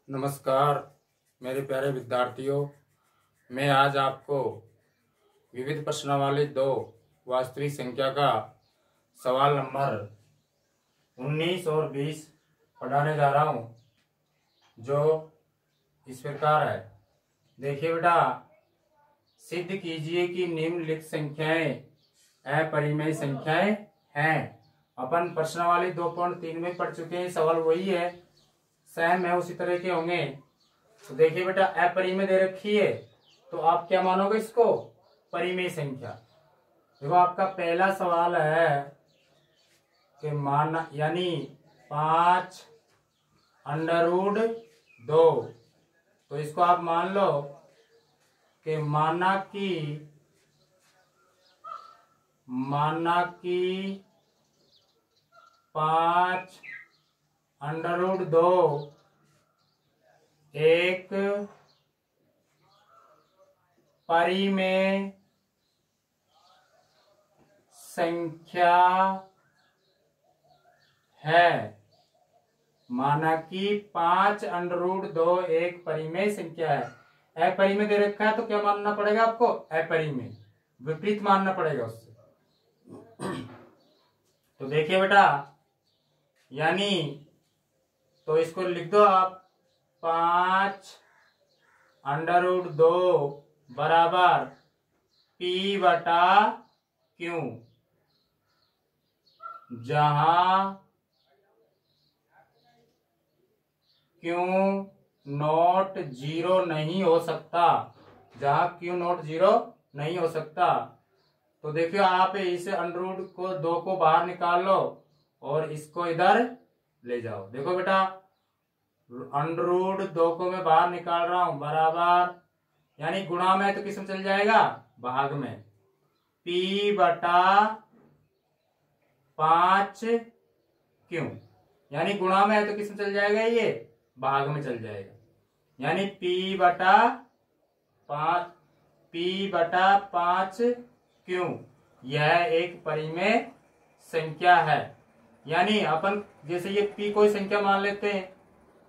नमस्कार मेरे प्यारे विद्यार्थियों, मैं आज आपको विविध प्रश्नावली 2 वास्तविक संख्या का सवाल नंबर 19 और 20 पढ़ाने जा रहा हूँ, जो इस प्रकार है। देखिए बेटा, सिद्ध कीजिए कि निम्नलिखित संख्याएं अपरिमेय संख्याएं हैं। अपन प्रश्नावली 2.3 में पढ़ चुके हैं, सवाल वही है, सेम है, उसी तरह के होंगे। तो देखिए बेटा, अपरिमेय दे रखी है तो आप क्या मानोगे इसको? परिमेय संख्या। देखो आपका पहला सवाल है कि माना यानी 5√2, तो इसको आप मान लो कि माना कि 5√2 एक परिमेय संख्या है। माना कि 5√2 एक परिमेय संख्या है। अपरिमेय दे रखा है तो क्या मानना पड़ेगा आपको? अपरिमेय, विपरीत मानना पड़ेगा उससे। तो देखिए बेटा, यानी तो इसको लिख दो आप, 5√2 बराबर P/Q, जहां Q नॉट 0 नहीं हो सकता, जहां Q नॉट 0 नहीं हो सकता। तो देखियो, आप इस अंडररूट को 2 को बाहर निकाल लो और इसको इधर ले जाओ। देखो बेटा, अंडररूट 2 को मैं बाहर निकाल रहा हूं, बराबर यानी गुणा में तो किस में चल जाएगा? भाग में। P/5Q, यानी गुणा में है तो किस में चल जाएगा? ये भाग में चल जाएगा। यानी P/5Q यह एक परिमेय संख्या है। यानी अपन जैसे ये P कोई संख्या मान लेते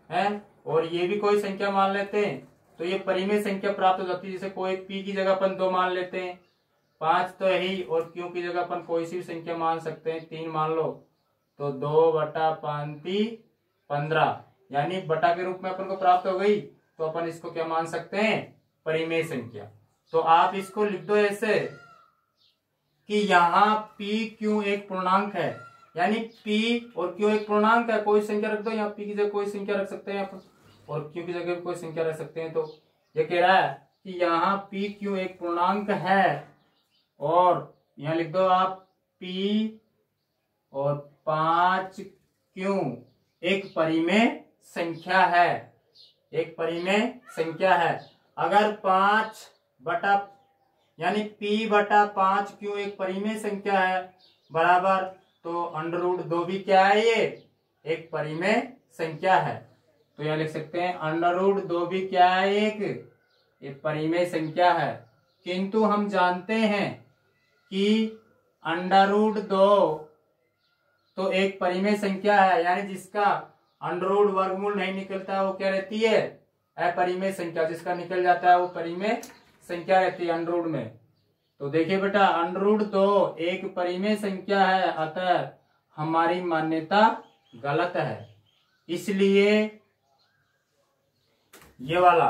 हैं और ये भी कोई संख्या मान लेते हैं, तो ये परिमेय संख्या प्राप्त हो जाती है। जैसे कोई P की जगह अपन 2 मान लेते हैं, 5 तो है ही, और Q की जगह अपन कोई सी भी संख्या मान सकते हैं, 3 मान लो, तो 2/5 15, यानी बटा के रूप में अपन को प्राप्त हो गई। तो अपन इसको क्या मान सकते हैं? परिमेय संख्या। तो आप इसको लिख दो ऐसे कि यहाँ PQ एक पूर्णांक है, यानी P और Q एक पूर्णांक है। कोई संख्या रख दो, यहाँ P की जगह कोई संख्या रख सकते हैं और Q की जगह भी कोई संख्या रख सकते हैं। तो ये कह रहा है कि यहाँ PQ एक पूर्णांक है, और यहाँ लिख दो आप P और 5Q एक परिमेय संख्या है, एक परिमेय संख्या है। अगर 5 यानी P/5Q एक परिमेय संख्या है, बराबर, तो अंडररूट 2 भी क्या है? ये एक परिमेय संख्या है। तो यह लिख सकते हैं अंडररूट 2 भी क्या है? एक परिमेय संख्या है। किंतु हम जानते हैं कि अंडररूट 2 तो एक परिमेय संख्या है, यानी जिसका अंडररूट वर्गमूल नहीं निकलता वो क्या रहती है? अपरिमेय संख्या। जिसका निकल जाता है वो परिमेय संख्या रहती है अंडररूट में। तो देखिए बेटा, अंडररूट 2 एक परिमेय संख्या है, अतः हमारी मान्यता गलत है। इसलिए ये वाला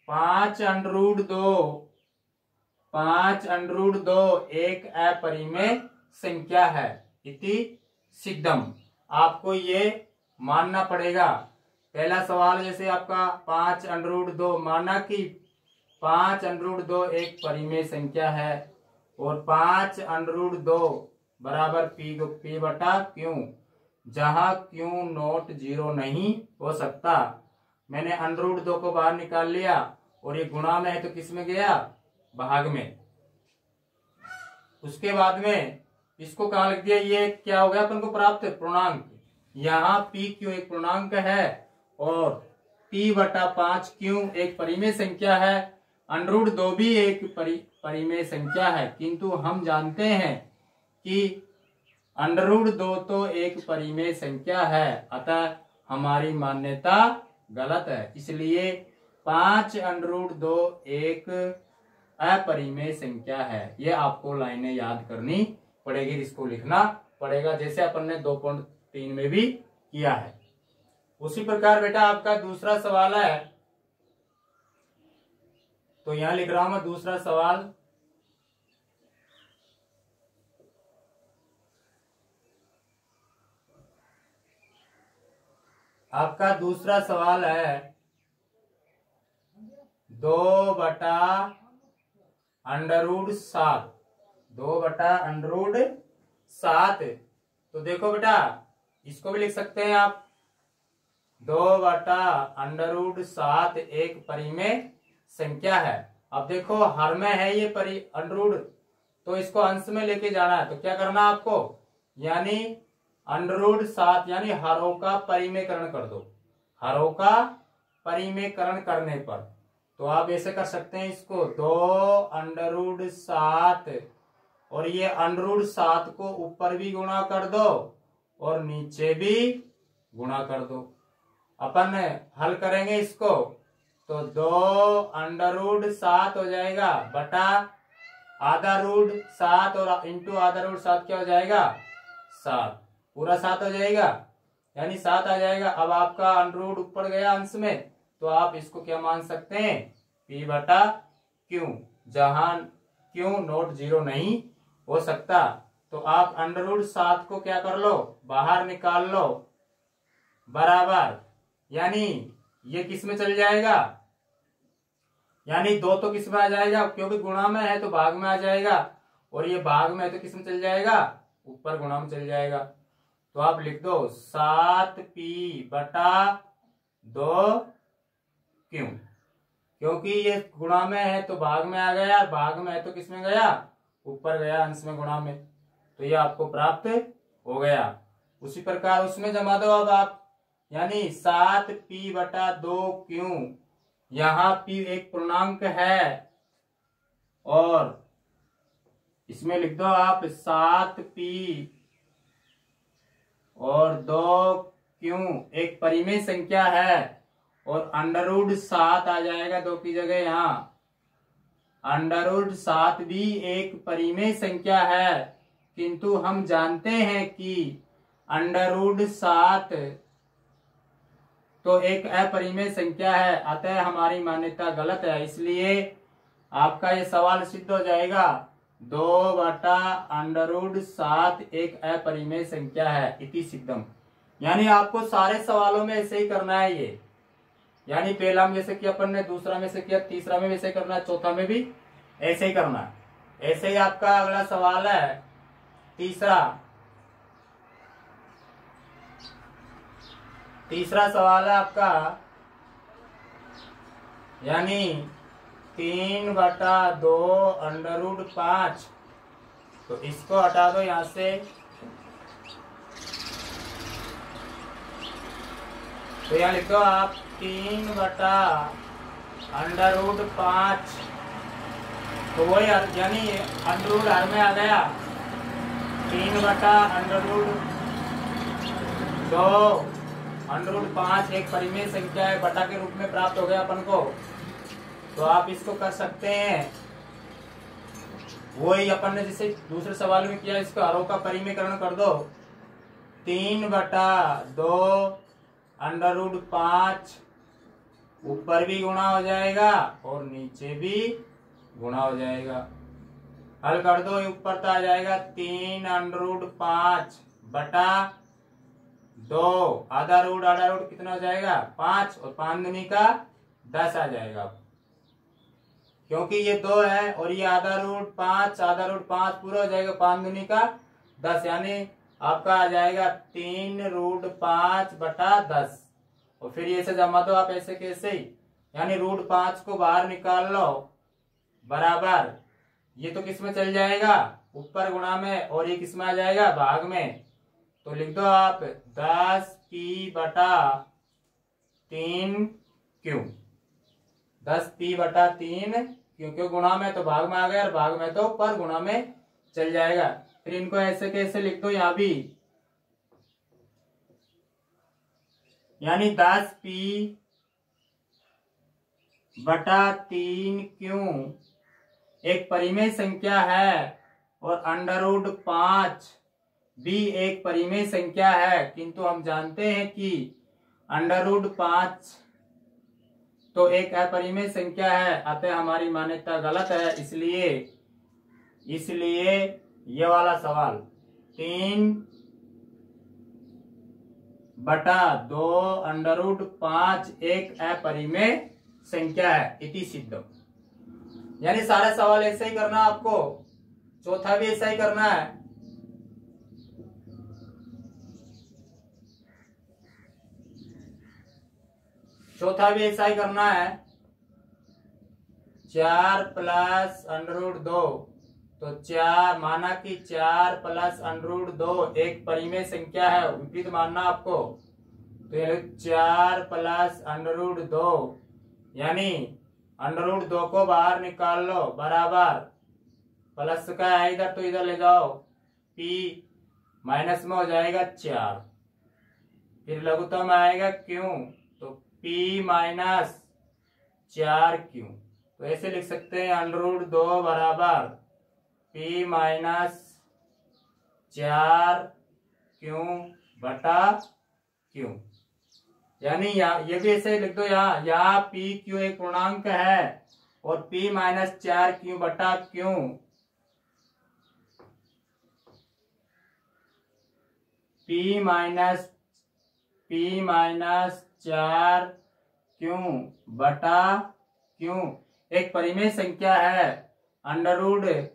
5√2 एक अपरिमेय संख्या है, इति सिद्धम। आपको ये मानना पड़ेगा। पहला सवाल जैसे आपका 5√2, माना कि 5√2 एक परिमेय संख्या है, और 5√2 बराबर P/Q, जहां Q नॉट 0 नहीं हो सकता। मैंने अंडररूट 2 को बाहर निकाल लिया, और ये गुणा में है तो किस में गया? भाग में। उसके बाद में इसको कहां लिख दिया? ये क्या हो गया अपन को प्राप्त? पूर्णांक। यहाँ PQ एक पूर्णांक है और P/5Q एक परिमेय संख्या है। अंडररूट 2 भी एक परिमेय संख्या है, किंतु हम जानते हैं कि अंडररूट 2 तो एक परिमेय संख्या है, अतः हमारी मान्यता गलत है, इसलिए 5√2 एक अपरिमेय संख्या है। ये आपको लाइनें याद करनी पड़ेगी, इसको लिखना पड़ेगा जैसे अपन ने 2.3 में भी किया है। उसी प्रकार बेटा आपका दूसरा सवाल है, तो यहां लिख रहा हूं मैं दूसरा सवाल। आपका दूसरा सवाल है 2/√7। 2/√7। तो देखो बेटा इसको भी लिख सकते हैं आप, 2/√7 एक परिमेय संख्या है। अब देखो हर में है ये अंडरूट, तो इसको अंश में लेके जाना है, तो क्या करना आपको, यानी √7 यानी हरों का परिमेयकरण कर दो। हरों का परिमेयकरण करने पर तो आप ऐसे कर सकते हैं इसको 2√7 और ये √7 को ऊपर भी गुणा कर दो और नीचे भी गुणा कर दो। अपन हल करेंगे इसको तो 2√7 हो जाएगा बटा ½ और इंटू ½ क्या हो जाएगा 7, पूरा 7 हो जाएगा, यानी 7 आ जाएगा। अब आपका अंडरूट ऊपर गया अंश में, तो आप इसको क्या मान सकते हैं P/Q, जहां Q नॉट 0 नहीं हो सकता। तो आप √7 को क्या कर लो, बाहर निकाल लो, बराबर, यानी ये किस में चल जाएगा, यानी 2 तो किस में आ जाएगा, क्योंकि गुणा में है तो भाग में आ जाएगा, और ये भाग में है तो किस में चल जाएगा, ऊपर गुणा में चल जाएगा। तो आप लिख दो 7P/2Q, क्योंकि ये गुणा में है तो भाग में आ गया, भाग में है तो किस में गया, ऊपर गया अंश में गुणा में, तो ये आपको प्राप्त हो गया। उसी प्रकार उसमें जमा दो अब आप, यानी 7P/2Q, यहां P एक पूर्णांक है और इसमें लिख दो आप 7P और 2Q एक परिमेय संख्या है, और √7 आ जाएगा 2 की जगह, यहाँ √7 भी एक परिमेय संख्या है, किंतु हम जानते हैं कि √7 तो एक अपरिमेय संख्या है, अतः हमारी मान्यता गलत है। इसलिए आपका ये सवाल सिद्ध हो जाएगा 2/√7 एक अपरिमेय संख्या है, इति सिद्धम। यानी आपको सारे सवालों में ऐसे ही करना है ये, यानी पहला में जैसे कि अपन ने, दूसरा में से किया, तीसरा में वैसे करना है, चौथा में भी ऐसे ही करना है। ऐसे ही आपका अगला सवाल है तीसरा सवाल है आपका, यानी 3/2√5। तो इसको हटा दो यहां से, तो यहां लिख दो आप 3/√5, तो वही यानी अंडरूट हर में आ गया, 3/√2√5 एक परिमेय संख्या है, बटा के रूप में प्राप्त हो गया अपन को। तो आप इसको कर सकते हैं वही अपन ने जैसे दूसरे सवाल में किया, इसको हरों का परिमेयकरण कर दो, 3/2√5 ऊपर भी गुणा हो जाएगा और नीचे भी गुणा हो जाएगा। हल कर दो, ऊपर तो आ जाएगा 3√5 बटा 2, आधा रूट कितना हो जाएगा 5, और 5 दूनी का 10 आ जाएगा, क्योंकि ये 2 है और ये आधा रूट 5 पूरा हो जाएगा, 5 दूनी का 10, यानी आपका आ जाएगा 3√5 बटा 10, और फिर ये से जमा दो आप ऐसे कैसे ही, यानी √5 को बाहर निकाल लो, बराबर, ये तो किस में चल जाएगा, ऊपर गुणा में, और ये किस में आ जाएगा, भाग में। तो लिख दो आप 10P/3Q, 10P/3, क्योंकि गुणा में तो भाग में आ गया और भाग में तो ऊपर गुणा में चल जाएगा। फिर इनको ऐसे कैसे लिख दो यहां भी, यानी 10P बटा 3 क्यों एक परिमेय संख्या है और √5 भी एक परिमेय संख्या है, किंतु हम जानते हैं कि √5 तो एक अपरिमेय संख्या है, अतः हमारी मान्यता गलत है। इसलिए ये वाला सवाल 3/2 √5 एक अपरिमेय संख्या है इति सिद्धम। यानी सारा सवाल ऐसे ही करना आपको, चौथा भी ऐसा ही करना है। चौथा भी ऐसा ही करना है। 4 + √2 तो 4 माना कि 4 + √2 एक परिमेय संख्या है, विपरीत मानना आपको। तो ये 4 + √2 यानी √2 को बाहर निकाल लो, बराबर प्लस का है इधर तो इधर ले जाओ, p माइनस में हो जाएगा 4, फिर लघुत्तम आएगा क्यों, तो p - 4q। तो ऐसे लिख सकते हैं √2 बराबर p - 4q बटा q। यानी ये भी ऐसे लिख दो, यहाँ p q एक पूर्णांक है और p - 4q बटा q p - 4q बटा q एक परिमेय संख्या है। √2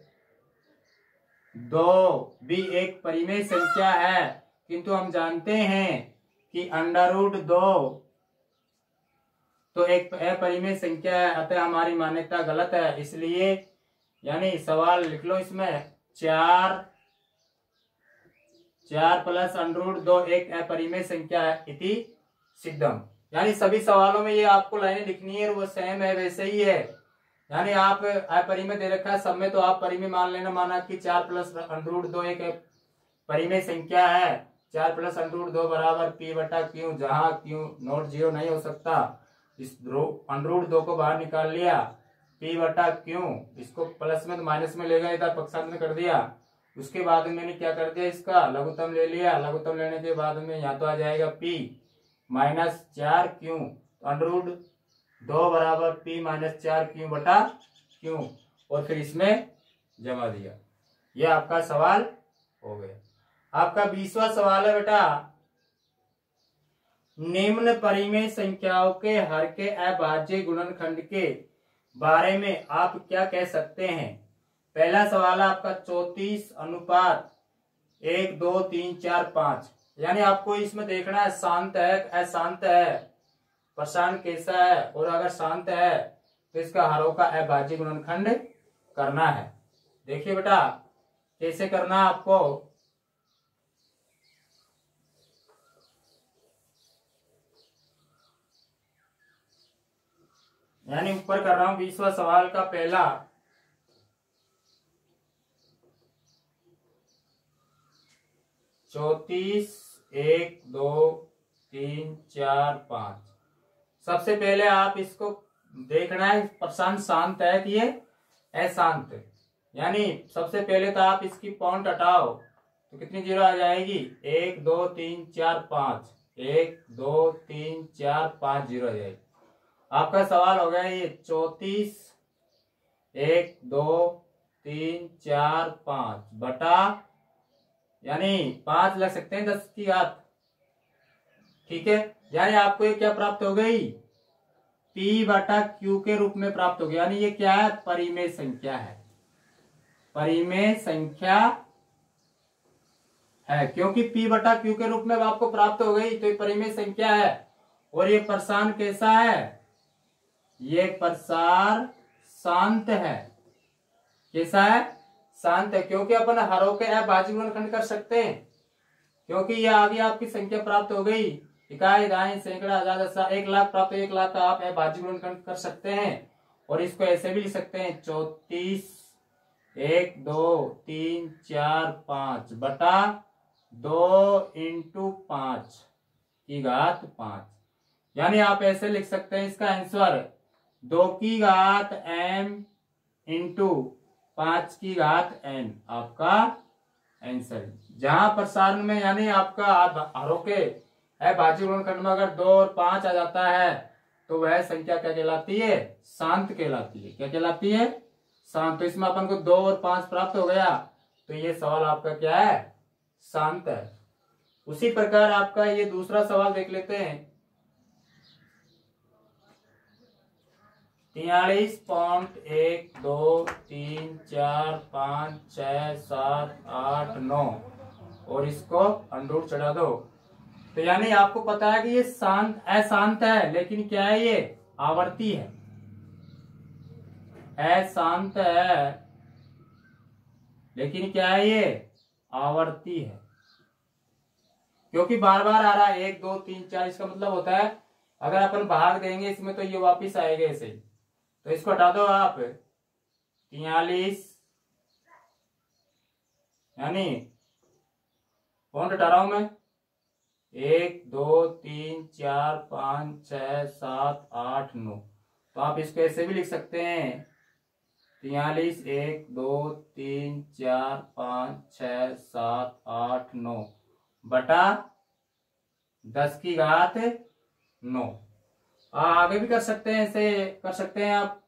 भी एक परिमेय संख्या है, किंतु हम जानते हैं कि √2 तो एक अपरिमेय संख्या है, अतः हमारी मान्यता गलत है। इसलिए यानी सवाल लिख लो इसमें 4 + √2 एक अपरिमेय संख्या है इति सिद्धम। यानी सभी सवालों में ये आपको लाइनें लिखनी है, वो सेम है, वैसे ही है। यानी आप अपरिमेय दे रखा है सब में, तो आप परिमेय मान लेना, माना कि 4 + √2 एक परिमेय संख्या है। 4 + √2 बराबर p बटा q, जहां q नॉट 0 नहीं हो सकता। इस √2 को बाहर निकाल लिया, p बटा q, इसको प्लस में तो माइनस में ले गए, इधर पक्षांतर कर दिया। उसके बाद में मैंने क्या कर दिया, इसका लघुत्तम ले लिया। लघुत्तम लेने के बाद में यहाँ तो आ जाएगा p - 4q, √2 बराबर p - 4q बटा q, और फिर इसमें जमा दिया। ये आपका सवाल हो गया। आपका 20वां सवाल है बेटा, निम्न परिमेय संख्याओं के हर के अभाज्य गुणनखंड के बारे में आप क्या कह सकते हैं। पहला सवाल है आपका 34:1 2 3 4 5। यानी आपको इसमें देखना है शांत है अशांत है, प्रशांत कैसा है, और अगर शांत है तो इसका हरों का अभाज्य गुणनखंड करना है। देखिए बेटा कैसे करना है आपको। यानी ऊपर कर रहा हूं 20वां सवाल का पहला, चौतीस 1 2 3 4 5। सबसे पहले आप इसको देखना है प्रशांत शांत है कि ये अशांत। यानी सबसे पहले तो आप इसकी पॉइंट हटाओ तो कितनी जीरो आ जाएगी, 1 2 3 4 5, 1 2 3 4 5 जीरो आ जाएगी। आपका सवाल हो गया ये 34 1 2 3 4 5 बटा, यानी 5 लग सकते हैं 10 की घात, ठीक है। यानी आपको ये क्या प्राप्त हो गई, p बटा q के रूप में प्राप्त हो गया। यानी ये क्या है, परिमेय संख्या है, परिमेय संख्या है, क्योंकि p बटा q के रूप में आपको प्राप्त हो गई तो ये परिमेय संख्या है। और ये प्रसार कैसा है, ये प्रसार शांत है। कैसा है, शांत है, क्योंकि अपन हरों के अभाज्य गुणनखंड कर सकते हैं, क्योंकि ये आगे आपकी संख्या प्राप्त हो गई, इकाई दाएं सैकड़ा हजार 1 लाख प्राप्त, 1 लाख का आप अभाज्य गुणनखंड कर सकते हैं। और इसको ऐसे भी लिख सकते हैं 34 1 2 3 4 5 बटा 2 × 5 की घात 5। यानी आप ऐसे लिख सकते हैं इसका आंसर 2 की घात m इंटू 5 की घात n आपका आंसर। जहां प्रसारण में यानी आपका हरों के भाज्य गुणनखंड में अगर 2 और 5 आ जाता है तो वह संख्या क्या कहलाती है? शांत कहलाती है। क्या कहलाती है? शांत। तो इसमें अपन को 2 और 5 प्राप्त हो गया, तो ये सवाल आपका क्या है? शांत है। उसी प्रकार आपका ये दूसरा सवाल देख लेते हैं। 43.1 2 3 4 5 6 7 8 9 और इसको अंडूर चढ़ा दो। तो यानी आपको पता है कि ये शांत अशांत है, लेकिन क्या है? ये आवर्ती है। अशांत है लेकिन क्या है? ये आवर्ती है, क्योंकि बार बार आ रहा है 1 2 3 4। इसका मतलब होता है अगर अपन भाग देंगे इसमें तो ये वापिस आएगा ऐसे ही। तो इसको हटा दो आप। 43 यानी कौन हटा रहा हूं मैं? 1 2 3 4 5 6 7 8 9। तो आप इसको ऐसे भी लिख सकते हैं 43 1 2 3 4 5 6 7 8 9 बटा 10 की घात 9। आगे भी कर सकते हैं, ऐसे कर सकते हैं आप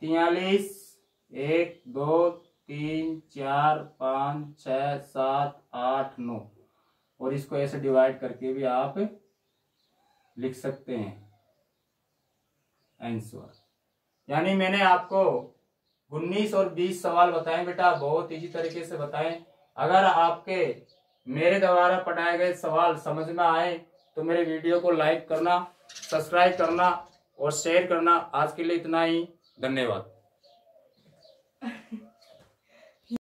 43 1 2 3 4 5 6 7 8 9 और इसको ऐसे डिवाइड करके भी आप लिख सकते हैं आंसर। यानी मैंने आपको 19 और 20 सवाल बताए बेटा, बहुत इजी तरीके से बताएं। अगर आपके मेरे द्वारा पढ़ाए गए सवाल समझ में आए तो मेरे वीडियो को लाइक करना, सब्सक्राइब करना और शेयर करना। आज के लिए इतना ही, धन्यवाद।